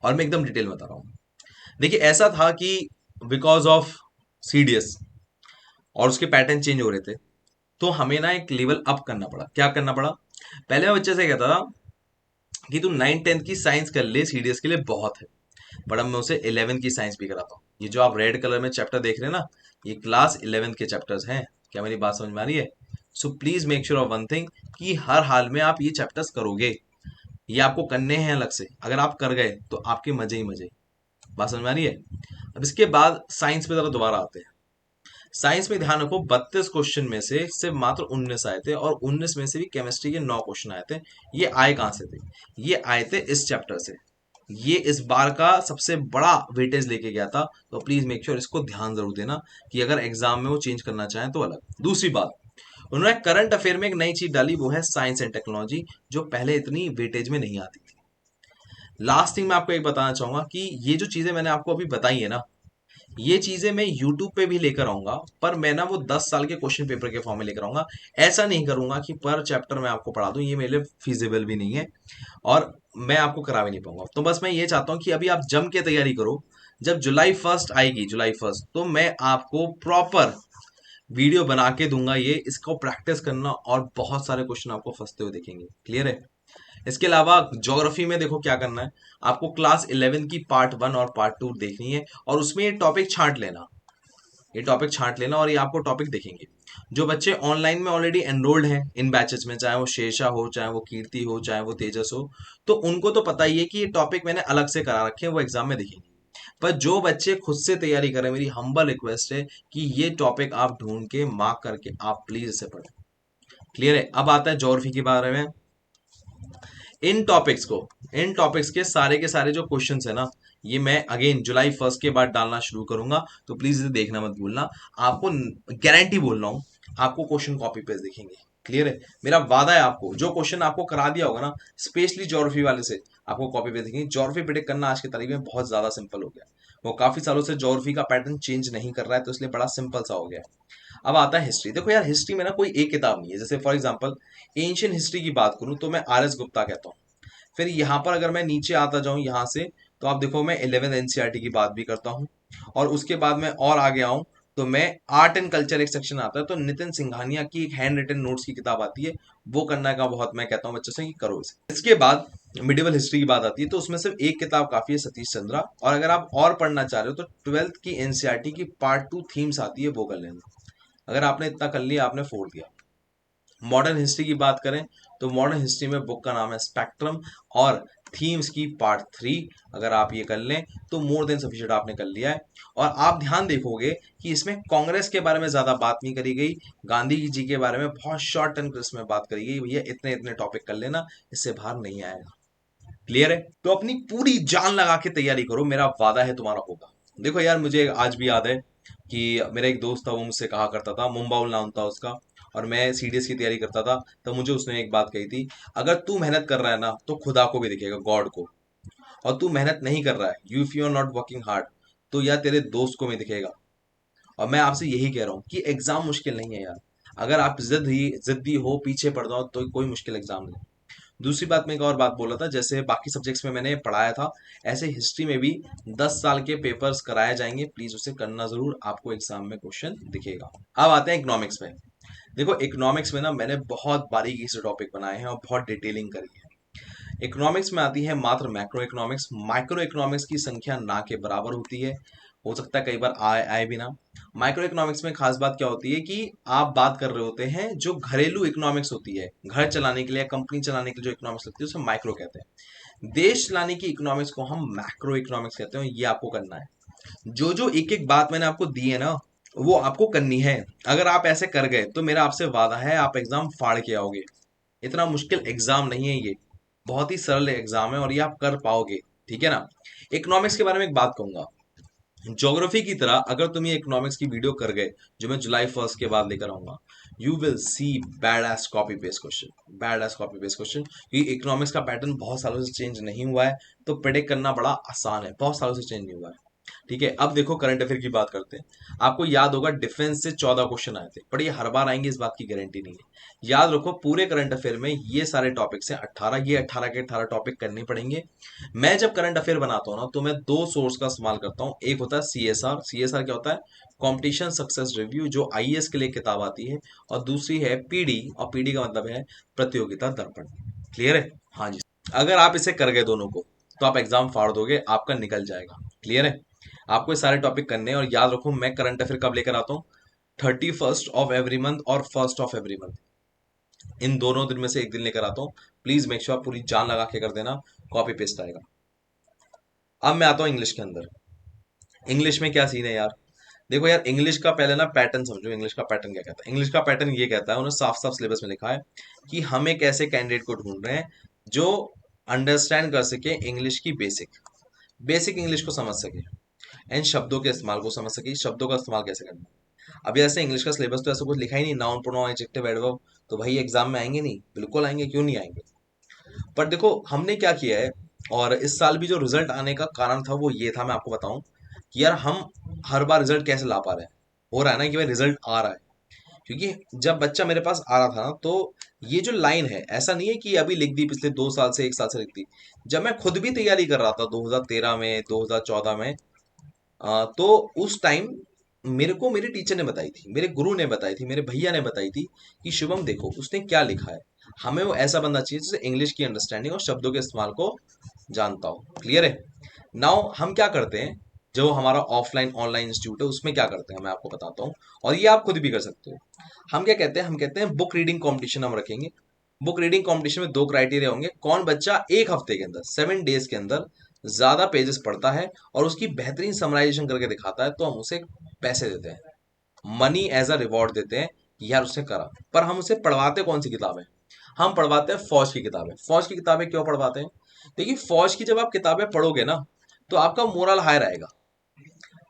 और मैं एकदम डिटेल में बता रहा हूं। देखिए, ऐसा था कि बिकॉज ऑफ सीडीएस और उसके पैटर्न चेंज हो रहे थे, तो हमें ना एक लेवल अप करना पड़ा। क्या करना पड़ा? पहले मैं बच्चे से कहता था कि तू 9-10 की साइंस कर ले, सीडीएस के लिए बहुत है। बट अब मैं उसे 11 की साइंस भी कराता हूँ। ये जो आप रेड कलर में चैप्टर देख रहे हैं ना, ये क्लास 11 के चैप्टर्स हैं। क्या मेरी बात समझ में आ रही है? So please make sure of one thing, कि हर हाल में आप ये चैप्टर्स करोगे। ये आपको करने हैं अलग से, अगर आप कर गए तो आपके मजे ही मजे। बात समझ में आ रही है? अब इसके बाद साइंस पे जरा दोबारा आते हैं। साइंस में ध्यान रखो, 32 क्वेश्चन में से सिर्फ मात्र 19 आए थे, और 19 में से भी केमिस्ट्री के 9 क्वेश्चन आए थे। ये आए कहां से थे? ये आए थे इस चैप्टर से। ये इस बार का सबसे बड़ा वेटेज लेके गया था, तो प्लीज मेक श्योर इसको ध्यान जरूर देना, कि अगर एग्जाम में वो चेंज करना चाहें तो अलग। दूसरी बात, उन्होंने करंट अफेयर में एक नई चीज डाली, वो है साइंस एंड टेक्नोलॉजी, जो पहले इतनी वेटेज में नहीं आती थी। लास्ट थिंग मैं आपको एक बताना चाहूंगा कि ये जो चीजें मैंने आपको अभी बताई है ना, ये चीजें मैं यूट्यूब पे भी लेकर आऊंगा, पर मैं ना वो 10 साल के क्वेश्चन पेपर के फॉर्म में लेकर आऊंगा। ऐसा नहीं करूंगा कि पर चैप्टर मैं आपको पढ़ा दूं, ये मेरे लिए फिजिबल भी नहीं है, और मैं आपको करा भी नहीं पाऊंगा। तो बस मैं ये चाहता हूँ कि अभी आप जम के तैयारी करो। जब जुलाई 1 आएगी, जुलाई 1, तो मैं आपको प्रॉपर वीडियो बना के दूंगा, ये इसको प्रैक्टिस करना, और बहुत सारे क्वेश्चन आपको फंसते हुए देखेंगे। क्लियर है? इसके अलावा ज्योग्राफी में देखो क्या करना है, आपको क्लास 11 की पार्ट 1 और पार्ट 2 देखनी है, और उसमें ये टॉपिक छांट लेना, ये टॉपिक छांट लेना, और ये आपको टॉपिक देखेंगे। जो बच्चे ऑनलाइन में ऑलरेडी एनरोल्ड हैं इन बैचेस में, चाहे वो शेषा हो, चाहे वो कीर्ति हो, चाहे वो तेजस हो, तो उनको तो पता ही है कि ये टॉपिक मैंने अलग से करा रखे हैं, वो एग्जाम में दिखेंगे। पर जो बच्चे खुद से तैयारी करें, मेरी हम्बल रिक्वेस्ट है कि ये टॉपिक आप ढूंढ के मार्क करके आप प्लीज इसे पढ़ें। क्लियर है? अब आता है ज्योग्राफी के बारे में। इन टॉपिक्स के सारे जो क्वेश्चंस है ना, ये मैं अगेन जुलाई 1 के बाद डालना शुरू करूंगा, तो प्लीज इसे देखना मत भूलना। आपको गारंटी बोल रहा हूं, आपको क्वेश्चन कॉपी पेज दिखेंगे। क्लियर है? मेरा वादा है, आपको जो क्वेश्चन आपको करा दिया होगा ना, स्पेशली ज्योग्राफी वाले से, आपको कॉपी पेज दिखेंगे। ज्योग्राफी प्रिडिक्ट करना आज की तारीख में बहुत ज्यादा सिंपल हो गया। वो काफी सालों से ज्योग्राफी का पैटर्न चेंज नहीं कर रहा है, तो इसलिए बड़ा सिंपल सा हो गया है। अब आता है हिस्ट्री। देखो यार, हिस्ट्री में ना कोई एक किताब नहीं है। जैसे फॉर एग्जांपल एंशियंट हिस्ट्री की बात करूं, तो मैं आर एस गुप्ता कहता हूँ। फिर यहाँ पर अगर मैं नीचे आता जाऊं यहाँ से, तो आप देखो मैं 11 एनसीईआरटी की बात भी करता हूँ, और उसके बाद मैं और आगे आऊं तो मैं आर्ट एंड कल्चर एक सेक्शन आता है, तो नितिन सिंघानिया की एक हैंड रिटन नोट्स की किताब आती है, वो करने का बहुत मैं कहता हूँ बच्चों से कि करो इसे। इसके बाद मिडिवल हिस्ट्री की बात आती है, तो उसमें सिर्फ एक किताब काफी है, सतीश चंद्रा। और अगर आप और पढ़ना चाह रहे हो तो 12th की एनसीईआरटी की पार्ट 2 थीम्स आती है, वो कर लेना। अगर आपने इतना कर लिया, आपने फोड़ दिया। मॉडर्न हिस्ट्री की बात करें, तो मॉडर्न हिस्ट्री में बुक का नाम है स्पेक्ट्रम, और थीम्स की पार्ट 3 अगर आप ये कर लें तो मोर देन सफिशिएंट आपने कर लिया है। और आप ध्यान देखोगे कि इसमें कांग्रेस के बारे में ज्यादा बात नहीं करी गई, गांधी जी के बारे में बहुत शॉर्ट एंड क्रिस्प में बात करी गई। भैया इतने इतने टॉपिक कर लेना, इससे बाहर नहीं आएगा। क्लियर है? तो अपनी पूरी जान लगा के तैयारी करो, मेरा वादा है तुम्हारा होगा। देखो यार, मुझे आज भी याद है कि मेरा एक दोस्त था, वो मुझसे कहा करता था, मुंबाउल नाम था उसका, और मैं सीडीएस की तैयारी करता था, तो मुझे उसने एक बात कही थी, अगर तू मेहनत कर रहा है ना, तो खुदा को भी दिखेगा, गॉड को। और तू मेहनत नहीं कर रहा है, you if you are not working hard, तो या तेरे दोस्त को भी दिखेगा। और मैं आपसे यही कह रहा हूँ कि एग्जाम मुश्किल नहीं है यार। अगर आप जिद्दी हो, पीछे पड़ जाओ, तो कोई मुश्किल एग्जाम नहीं। दूसरी बात, मैं एक और बात बोल रहा था, जैसे बाकी सब्जेक्ट्स में मैंने पढ़ाया था, ऐसे हिस्ट्री में भी 10 साल के पेपर्स कराए जाएंगे, प्लीज उसे करना जरूर, आपको एग्जाम में क्वेश्चन दिखेगा। अब आते हैं इकोनॉमिक्स में। देखो इकोनॉमिक्स में ना मैंने बहुत बारीकी से टॉपिक बनाए हैं और बहुत डिटेलिंग करी है। इकोनॉमिक्स में आती है मात्र मैक्रो इकोनॉमिक्स। माइक्रो इकोनॉमिक्स की संख्या ना के बराबर होती है, हो सकता है कई बार आए भी ना। माइक्रो इकोनॉमिक्स में खास बात क्या होती है कि आप बात कर रहे होते हैं जो घरेलू इकोनॉमिक्स होती है, घर चलाने के लिए, कंपनी चलाने के लिए जो इकोनॉमिक्स लगती है उसे माइक्रो कहते हैं। देश चलाने की इकोनॉमिक्स को हम मैक्रो इकोनॉमिक्स कहते हैं। ये आपको करना है, जो जो एक एक बात मैंने आपको दी है ना, वो आपको करनी है। अगर आप ऐसे कर गए तो मेरा आपसे वादा है आप एग्जाम फाड़ के आओगे। इतना मुश्किल एग्जाम नहीं है ये, बहुत ही सरल एग्जाम है और ये आप कर पाओगे, ठीक है ना। इकोनॉमिक्स के बारे में एक बात कहूंगा, ज्योग्राफी की तरह अगर तुम ये इकोनॉमिक्स की वीडियो कर गए जो मैं जुलाई 1 के बाद लेकर आऊंगा, you will see bad S copy paste question, bad S copy paste question. क्योंकि इकोनॉमिक्स का पैटर्न बहुत सालों से चेंज नहीं हुआ है, तो प्रेडिक्ट करना बड़ा आसान है, बहुत सालों से चेंज नहीं हुआ है। ठीक है, अब देखो करंट अफेयर की बात करते हैं। आपको याद होगा डिफेंस से 14 क्वेश्चन आए थे, पर ये हर बार आएंगे इस बात की गारंटी नहीं है। याद रखो पूरे करंट अफेयर में ये सारे टॉपिक्स हैं 18, ये 18 के 18 टॉपिक करने पड़ेंगे। मैं जब करंट अफेयर बनाता हूँ ना तो मैं दो सोर्स का इस्तेमाल करता हूँ। एक होता है सीएसआर, सीएसआर क्या होता है, कॉम्पिटिशन सक्सेस रिव्यू, जो आईएएस के लिए किताब आती है, और दूसरी है पीडी, और पीडी का मतलब है प्रतियोगिता दर्पण। क्लियर है? हाँ जी। अगर आप इसे कर गए दोनों को तो आप एग्जाम फाड़ दोगे, आपका निकल जाएगा। क्लियर है? आपको ये सारे टॉपिक करने हैं, और याद रखो मैं करंट अफेयर कब लेकर आता हूँ, 31st ऑफ एवरी मंथ और 1st ऑफ एवरी मंथ, इन दोनों दिन में से एक दिन लेकर आता हूँ। प्लीज मेक श्योर पूरी जान लगा के कर देना, कॉपी पेस्ट आएगा। अब मैं आता हूँ इंग्लिश के अंदर। इंग्लिश में क्या सीन है यार, देखो यार इंग्लिश का पहले ना पैटर्न समझो। इंग्लिश का पैटर्न क्या कहता है? इंग्लिश का पैटर्न ये कहता है, उन्होंने साफ साफ सिलेबस में लिखा है कि हम एक ऐसे कैंडिडेट को ढूंढ रहे हैं जो अंडरस्टैंड कर सके इंग्लिश की बेसिक बेसिक इंग्लिश को समझ सके, एंड शब्दों के इस्तेमाल को समझ सके, शब्दों का इस्तेमाल कैसे करना है। अब ऐसे इंग्लिश का सिलेबस तो ऐसा कुछ लिखा ही नहीं, नाउन प्रोनाउन एडजेक्टिव एडवर्ब, तो भाई एग्जाम में आएंगे नहीं? बिल्कुल आएंगे, क्यों नहीं आएंगे। पर देखो हमने क्या किया है, और इस साल भी जो रिजल्ट आने का कारण था वो ये था, मैं आपको बताऊं कि यार हम हर बार रिजल्ट कैसे ला पा रहे हैं। हो रहा है ना कि भाई रिजल्ट आ रहा है, क्योंकि जब बच्चा मेरे पास आ रहा था ना, तो ये जो लाइन है ऐसा नहीं है कि अभी लिख दी, पिछले 2 साल से 1 साल से लिख दी। जब मैं खुद भी तैयारी कर रहा था 2013 में, 2014 में, तो उस टाइम मेरे को मेरे टीचर ने बताई थी, मेरे गुरु ने बताई थी, मेरे भैया ने बताई थी कि शुभम देखो उसने क्या लिखा है, हमें वो ऐसा बंदा चाहिए जिसे इंग्लिश की अंडरस्टैंडिंग और शब्दों के इस्तेमाल को जानता हो। क्लियर है? नाउ हम क्या करते हैं, जो हमारा ऑफलाइन ऑनलाइन इंस्टीट्यूट है उसमें क्या करते हैं मैं आपको बताता हूँ, और ये आप खुद भी कर सकते हो। हम क्या कहते हैं, हम कहते हैं बुक रीडिंग कंपटीशन हम रखेंगे। बुक रीडिंग कंपटीशन में 2 क्राइटेरिया होंगे, कौन बच्चा एक हफ्ते के अंदर, 7 डेज के अंदर ज्यादा पेजेस पढ़ता है और उसकी बेहतरीन समराइजेशन करके दिखाता है, तो हम उसे पैसे देते हैं, मनी एज अ रिवॉर्ड देते हैं कि यार उसने करा। पर हम उसे पढ़वाते कौन सी किताबें, हम पढ़वाते हैं फौज की किताबें। फौज की किताबें क्यों पढ़वाते हैं? देखिए फौज की जब आप किताबें पढ़ोगे ना तो आपका मोरल हाई रहेगा,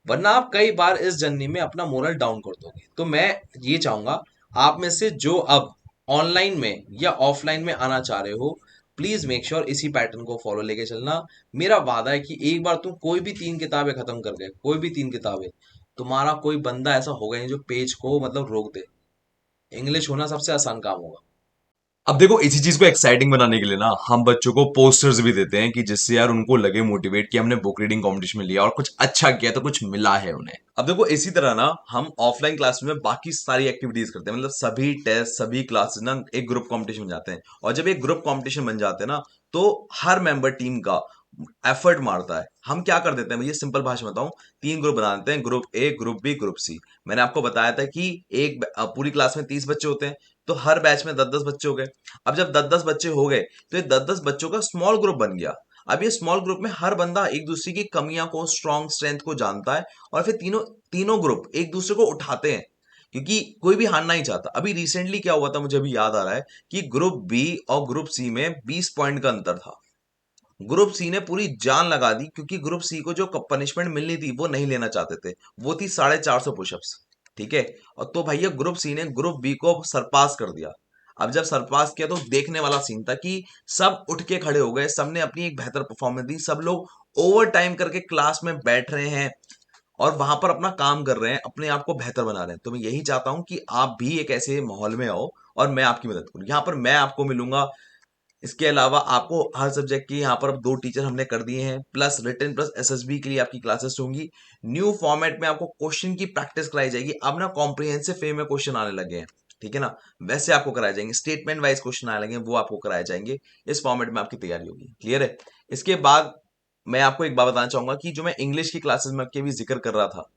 वरना आप कई बार इस जर्नी में अपना मोरल डाउन कर दोगे। तो मैं ये चाहूंगा आप में से जो अब ऑनलाइन में या ऑफलाइन में आना चाह रहे हो, प्लीज मेक श्योर इसी पैटर्न को फॉलो लेके चलना। मेरा वादा है कि एक बार तुम कोई भी 3 किताबें खत्म कर गए, कोई भी 3 किताबें, तुम्हारा कोई बंदा ऐसा होगा नहीं जो पेज को मतलब रोक दे। इंग्लिश होना सबसे आसान काम होगा। अब देखो इसी चीज को एक्साइटिंग बनाने के लिए ना हम बच्चों को पोस्टर्स भी देते हैं कि जिससे यार उनको लगे मोटिवेट कि हमने बुक रीडिंग कंपटीशन में लिया और कुछ अच्छा किया, तो कुछ मिला है उन्हें। अब देखो इसी तरह ना हम ऑफलाइन क्लास में बाकी सारी एक्टिविटीज करते हैं, मतलब सभी टेस्ट सभी क्लासेस ना एक ग्रुप कंपटीशन बन जाते हैं, और जब एक ग्रुप कंपटीशन बन जाते हैं ना तो हर मेंबर टीम का एफर्ट मारता है। हम क्या कर देते हैं भैया, सिंपल भाषा में बताऊं, 3 ग्रुप बना देते हैं, group A, group B, group C. मैंने आपको बताया था कि एक पूरी क्लास में 30 बच्चे होते हैं, तो हर बैच में 10-10 बच्चे हो गए। अब जब 10-10 बच्चे हो गए तो ये 10-10 बच्चों का स्मॉल ग्रुप बन गया। अब ये स्मॉल ग्रुप में हर बंदा एक दूसरे की कमियां को, स्ट्रॉन्ग स्ट्रेंथ को जानता है, और फिर तीनों तीनों ग्रुप एक दूसरे को उठाते हैं, क्योंकि कोई भी हारना नहीं चाहता। अभी रिसेंटली क्या हुआ था, मुझे अभी याद आ रहा है कि ग्रुप बी और ग्रुप सी में 20 पॉइंट का अंतर था। ग्रुप सी ने पूरी जान लगा दी, क्योंकि ग्रुप सी को जो पनिशमेंट मिलनी थी वो नहीं लेना चाहते थे, वो थी 450 पुशअप्स। ठीक है, और तो भैया ग्रुप सी ने ग्रुप बी को सरपास कर दिया। अब जब सरपास किया तो देखने वाला सीन था कि सब उठ के खड़े हो गए, सबने अपनी एक बेहतर परफॉर्मेंस दी, सब लोग ओवर टाइम करके क्लास में बैठ रहे हैं और वहां पर अपना काम कर रहे हैं, अपने आप को बेहतर बना रहे हैं। तो मैं यही चाहता हूं कि आप भी एक ऐसे माहौल में आओ और मैं आपकी मदद करूं। यहाँ पर मैं आपको मिलूंगा, इसके अलावा आपको हर सब्जेक्ट की यहाँ पर अब 2 टीचर हमने कर दिए हैं, प्लस रिटन प्लस एसएसबी के लिए आपकी क्लासेस होंगी। न्यू फॉर्मेट में आपको क्वेश्चन की प्रैक्टिस कराई जाएगी। अब ना कॉम्प्रिहेंसिव वे में क्वेश्चन आने लगे हैं, ठीक है ना, वैसे आपको कराए जाएंगे, स्टेटमेंट वाइज क्वेश्चन आए लगेंगे वो आपको कराए जाएंगे। इस फॉर्मेट में आपकी तैयारी होगी। क्लियर है? इसके बाद मैं आपको एक बात बताना चाहूंगा कि जो मैं इंग्लिश की क्लासेस में के भी जिक्र कर रहा था,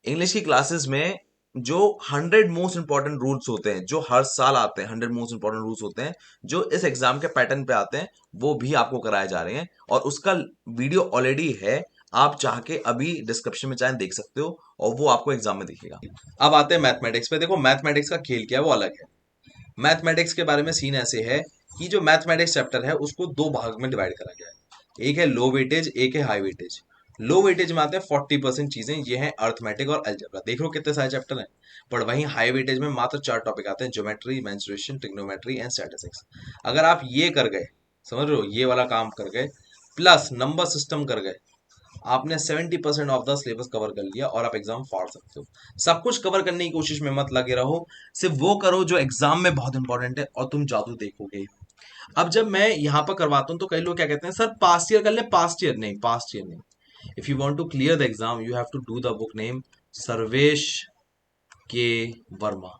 इंग्लिश की क्लासेस में जो 100 मोस्ट इंपॉर्टेंट रूल्स होते हैं जो हर साल आते हैं, 100 मोस्ट इंपॉर्टेंट रूल्स होते हैं जो इस एग्जाम के पैटर्न पे आते हैं, वो भी आपको कराए जा रहे हैं और उसका वीडियो ऑलरेडी है। आप चाह के अभी डिस्क्रिप्शन में चाहे देख सकते हो और वो आपको एग्जाम में दिखेगा। अब आते हैं मैथमेटिक्स पे। देखो मैथमेटिक्स का खेल क्या है वो अलग है। मैथमेटिक्स के बारे में सीन ऐसे है कि जो मैथमेटिक्स चैप्टर है उसको दो भाग में डिवाइड करा गया है, एक है लो वेटेज, एक है हाई वेटेज। लो वेटेज में आते हैं 40% चीजें, ये हैं अर्थमेटिक और अलजेब्रा। देख लो कितने सारे चैप्टर हैं। पर वहीं हाई वेटेज में मात्र 4 टॉपिक आते हैं, geometry, mensuration, trigonometry and statistics. अगर आप ये कर गए, समझ रहे हो, ये वाला काम कर गए प्लस नंबर सिस्टम कर गए, आपने 70% ऑफ द सिलेबस कवर कर लिया और आप एग्जाम फाड़ सकते हो। सब कुछ कवर करने की कोशिश में मत लगे रहो, सिर्फ वो करो जो एग्जाम में बहुत इंपॉर्टेंट है और तुम जादू देखोगे। अब जब मैं यहाँ पर करवाता हूँ तो कई लोग क्या कहते हैं, सर पास्ट ईयर कर ले। पास्ट ईयर नहीं, पास्ट ईयर नहीं। If you want to clear the exam you have to do the book name Sarvesh K Verma.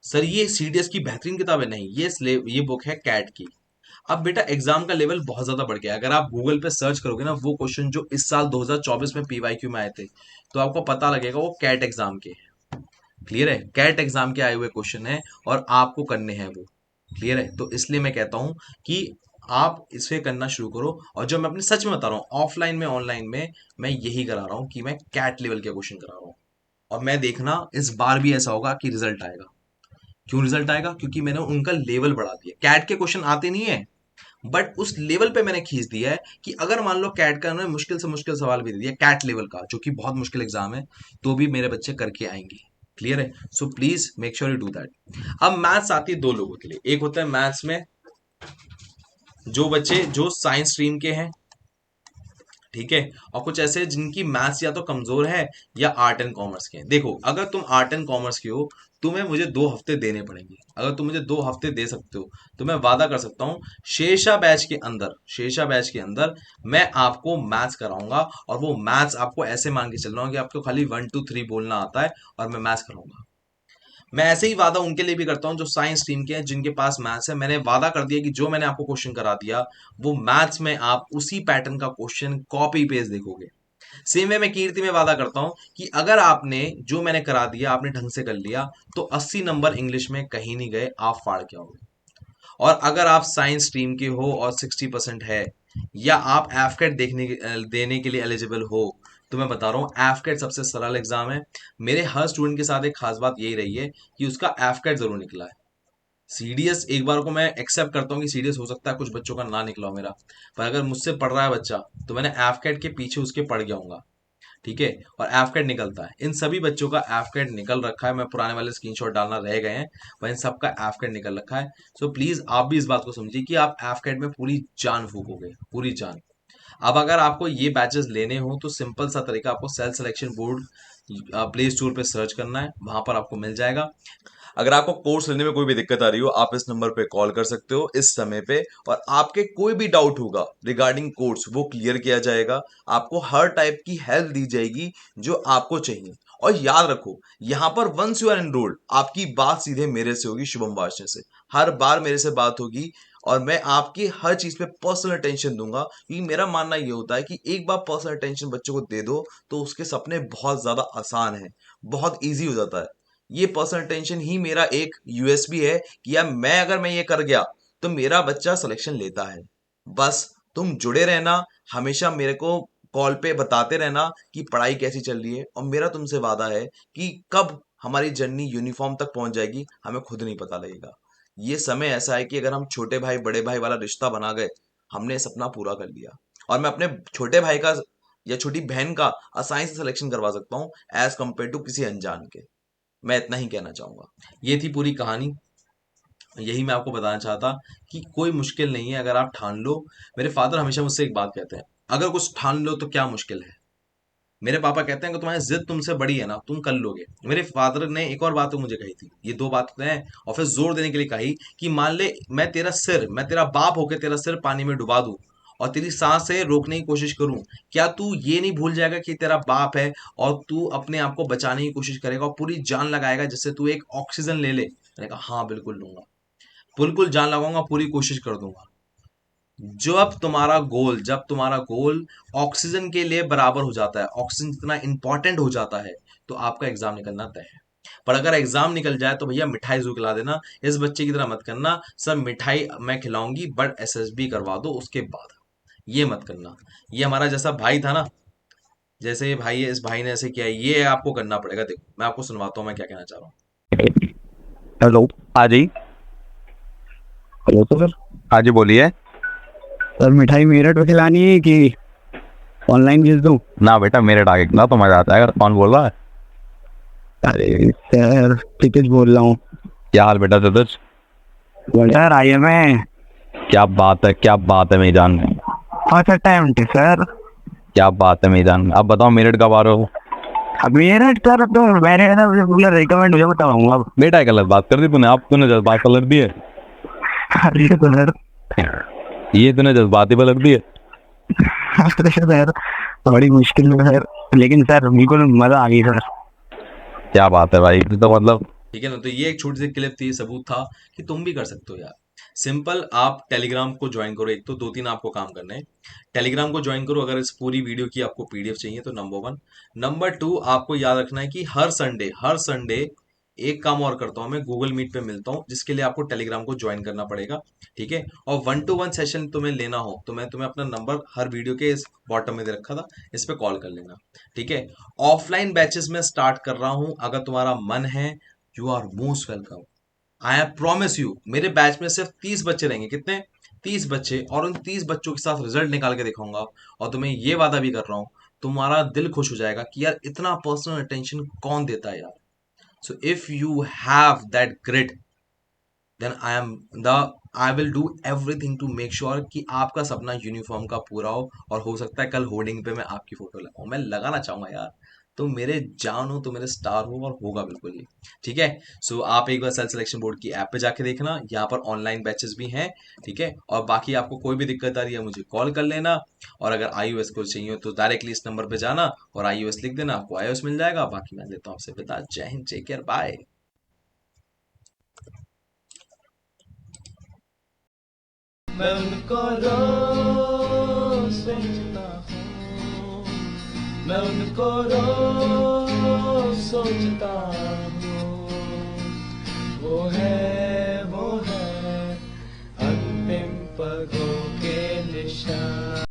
Sir ये सीडीएस की बेहतरीन किताब है? नहीं, ये बुक है कैट की। अब बेटा एग्जाम का लेवल बहुत ज्यादा बढ़ गया है। अगर आप गूगल पे सर्च करोगे ना वो क्वेश्चन जो इस साल 2024 में पीवाईक्यू में आए थे, तो आपको पता लगेगा वो कैट एग्जाम के हैं। क्लियर है? कैट एग्जाम के आए हुए क्वेश्चन है और आपको करने हैं वो। क्लियर है? तो इसलिए मैं कहता हूं कि आप इसे करना शुरू करो। और जो मैं अपने सच में बता रहा हूँ, ऑफलाइन में ऑनलाइन में मैं यही करा रहा हूँ कि मैं कैट लेवल के क्वेश्चन करा रहा हूँ। और मैं देखना इस बार भी ऐसा होगा कि रिजल्ट आएगा। क्यों रिजल्ट आएगा? क्योंकि मैंने उनका लेवल बढ़ा दिया। कैट के क्वेश्चन आते नहीं है बट उस लेवल पे मैंने खींच दिया है कि अगर मान लो कैट का उन्होंने मुश्किल से मुश्किल सवाल भी दे दिया कैट लेवल का, जो कि बहुत मुश्किल एग्जाम है, तो भी मेरे बच्चे करके आएंगे। क्लियर है? So please make sure you do that. अब मैथ्स आती है दो लोगों के लिए। एक होता है मैथ्स में जो बच्चे जो साइंस स्ट्रीम के हैं, ठीक है, और कुछ ऐसे जिनकी मैथ्स या तो कमजोर है या आर्ट एंड कॉमर्स के हैं। देखो अगर तुम आर्ट एंड कॉमर्स के हो तुम्हें मुझे 2 हफ्ते देने पड़ेंगे। अगर तुम मुझे 2 हफ्ते दे सकते हो तो मैं वादा कर सकता हूँ शेषा बैच के अंदर मैं आपको मैथ्स कराऊंगा। और वो मैथ्स आपको ऐसे मान के चल रहा हूँ कि आपको खाली 1 2 3 बोलना आता है और मैं मैथ्स कराऊंगा। मैं ऐसे ही वादा उनके लिए भी करता हूँ जो साइंस स्ट्रीम के हैं जिनके पास मैथ्स है। मैंने वादा कर दिया कि जो मैंने आपको क्वेश्चन करा दिया वो मैथ्स में आप उसी पैटर्न का क्वेश्चन कॉपी पेस्ट देखोगे। सेम वे मैं कीर्ति में वादा करता हूं कि अगर आपने जो मैंने करा दिया आपने ढंग से कर लिया तो 80 नंबर इंग्लिश में कहीं नहीं गए, आप फाड़ के आओगे। और अगर आप साइंस स्ट्रीम के हो और 60% है या आप एफकेट देने के लिए एलिजिबल हो, तो मैं बता रहा हूँ एफकेट सबसे सरल एग्जाम है। मेरे हर स्टूडेंट के साथ एक खास बात यही रही है कि उसका एफकेट जरूर निकला है। सीडीएस एक बार को मैं एक्सेप्ट करता हूँ कि सीडीएस हो सकता है कुछ बच्चों का ना निकला हो मेरा, पर अगर मुझसे पढ़ रहा है बच्चा तो मैंने एफकेट के पीछे उसके पढ़ गया हूँ। ठीक है? और एफकेट निकलता है। इन सभी बच्चों का एफकेट निकल रखा है। मैं पुराने वाले स्क्रीनशॉट डालना रह गए हैं पर इन सबका एफकेट निकल रखा है। सो प्लीज आप भी इस बात को समझिए कि आप एफकेट में पूरी जान फूकोगे, पूरी जान। अब अगर आपको ये बैचेस लेने हो तो सिंपल सा तरीका, आपको self selection board play store पे सर्च करना है, वहां पर आपको मिल जाएगा। अगर आपको कोर्स लेने में कोई भी दिक्कत आ रही हो आप इस नंबर पे कॉल कर सकते हो इस समय पे, और आपके कोई भी डाउट होगा रिगार्डिंग कोर्स वो क्लियर किया जाएगा। आपको हर टाइप की हेल्प दी जाएगी जो आपको चाहिए। और याद रखो यहाँ पर वंस यू आर एनरोल्ड आपकी बात सीधे मेरे से होगी, शुभम वार्ष्णेय से। हर बार मेरे से बात होगी और मैं आपकी हर चीज पे पर्सनल अटेंशन दूंगा, क्योंकि मेरा मानना ये होता है कि एक बार पर्सनल अटेंशन बच्चों को दे दो तो उसके सपने बहुत ज्यादा आसान है, बहुत ईजी हो जाता है। ये पर्सनल टेंशन ही मेरा एक यूएसपी है कि यार मैं ये कर गया तो मेरा बच्चा सिलेक्शन लेता है। बस तुम जुड़े रहना, हमेशा मेरे को कॉल पे बताते रहना कि पढ़ाई कैसी चल रही है। और मेरा तुमसे वादा है कि कब हमारी जर्नी यूनिफॉर्म तक पहुंच जाएगी हमें खुद नहीं पता लगेगा। ये समय ऐसा है कि अगर हम छोटे भाई बड़े भाई वाला रिश्ता बना गए हमने सपना पूरा कर लिया। और मैं अपने छोटे भाई का या छोटी बहन का आसानी से सिलेक्शन करवा सकता हूँ एज कंपेयर टू किसी अनजान के। मैं इतना ही कहना चाहूंगा। ये थी पूरी कहानी। यही मैं आपको बताना चाहता कि कोई मुश्किल नहीं है अगर आप ठान लो। मेरे फादर हमेशा मुझसे एक बात कहते हैं, अगर कुछ ठान लो तो क्या मुश्किल है। मेरे पापा कहते हैं कि तुम्हारी जिद तुमसे बड़ी है ना, तुम कर लोगे। मेरे फादर ने एक और बात तो मुझे कही थी, ये दो बातें हैं और फिर जोर देने के लिए कही कि मान ले मैं तेरा बाप होके तेरा सिर पानी में डुबा दूं और तेरी सांसें रोकने की कोशिश करूं, क्या तू ये नहीं भूल जाएगा कि तेरा बाप है और तू अपने आप को बचाने की कोशिश करेगा और पूरी जान लगाएगा जिससे तू एक ऑक्सीजन ले ले? मैंने कहा हाँ बिल्कुल लूंगा, बिल्कुल जान लगाऊंगा, पूरी कोशिश कर दूंगा। जब तुम्हारा गोल ऑक्सीजन के लिए बराबर हो जाता है, ऑक्सीजन इतना इंपॉर्टेंट हो जाता है, तो आपका एग्जाम निकलना तय है। पर अगर एग्जाम निकल जाए तो भैया मिठाई जरूर खिला देना। इस बच्चे की तरह मत करना, सब मिठाई मैं खिलाऊंगी बट एसएसबी करवा दो उसके बाद, ये मत करना। ये हमारा जैसा भाई था ना, जैसे ये भाई है, इस भाई ने ऐसे किया है, ये आपको करना पड़ेगा। देखो मैं आपको सुनवाता हूँ मैं क्या कहना चाह रहा हूँ। हेलो। हाँ जी। हेलो तो सर। हाँ जी बोलिए। सर मिठाई मेरठ में खिलानी है कि ऑनलाइन भेज दूं? ना बेटा मेरे आगे ना तो मजा आता है। अगर कौन बोल रहा है? अरे सर क्षितिज बोल रहा हूँ। क्या हाल बेटा सदस्य? सर आइए मैं। क्या बात है, क्या बात है मेजान? हाँ सर टाइम थे सर। क्या बात है मेजान? अब बताओ मेरठ कब आ रहे हो? अब मेरठ सर तो मैंने ना मुझे रिकमेंड मुझे बताऊंगा अब। बेटा एक गलत बात कर दी तूने, अब तूने जज्बात पलट दिए। अरे सर ये तूने जज्बाती पलट दिए। सर बड़ी मुश्किल में सर, लेकिन सर बिल्कुल मजा आ गई सर। क्या बात है भाई, तो मतलब ठीक है ना, तो ये एक छोटी सी क्लिप थी, सबूत था कि तुम भी कर सकते हो यार। सिंपल, आप टेलीग्राम को ज्वाइन करो। एक तो दो तीन आपको काम करने हैं, टेलीग्राम को ज्वाइन करो। अगर इस पूरी वीडियो की आपको पीडीएफ चाहिए तो नंबर 1। नंबर 2, आपको याद रखना है कि हर संडे एक काम और करता हूं मैं, गूगल मीट पे मिलता हूं, जिसके लिए आपको टेलीग्राम को ज्वाइन करना पड़ेगा। ठीक है, और 1-to-1 सेशन तुम्हें लेना हो तो मैं तुम्हें अपना नंबर हर वीडियो के इस बॉटम में दे रखा था, इस पे कॉल कर लेना। ठीक है, ऑफलाइन बैचेस में स्टार्ट कर रहा हूं, अगर तुम्हारा मन है you are most welcome. I promise you, मेरे बैच में सिर्फ 30 बच्चे रहेंगे। कितने? 30 बच्चे, और उन 30 बच्चों के साथ रिजल्ट निकाल के दिखाऊंगा। और तुम्हें ये वादा भी कर रहा हूं, तुम्हारा दिल खुश हो जाएगा कि यार इतना पर्सनल अटेंशन कौन देता है यार। So if you have that grit, then I will do everything to make sure कि आपका सपना यूनिफॉर्म का पूरा हो, और हो सकता है कल होर्डिंग पे मैं आपकी फोटो लगाऊं। मैं लगाना चाहूंगा यार, तुम मेरे जान हो, तुम मेरे स्टार हो, और होगा बिल्कुल ये। ठीक है, सो आप एक बार सेल्फ सिलेक्शन बोर्ड की ऐप पे जाके देखना, यहाँ पर ऑनलाइन बैचेस भी हैं। ठीक है, और बाकी आपको कोई भी दिक्कत आ रही है मुझे कॉल कर लेना, और अगर iOS को चाहिए तो डायरेक्टली इस नंबर पे जाना और iOS लिख देना, आपको iOS मिल जाएगा। बाकी मैं लेता हूँ आपसे विदा। जय हिंद, टेक केयर, बाय। मैं उनको रोज सोचता हूँ, मैं उनको रोज सोचता हूँ।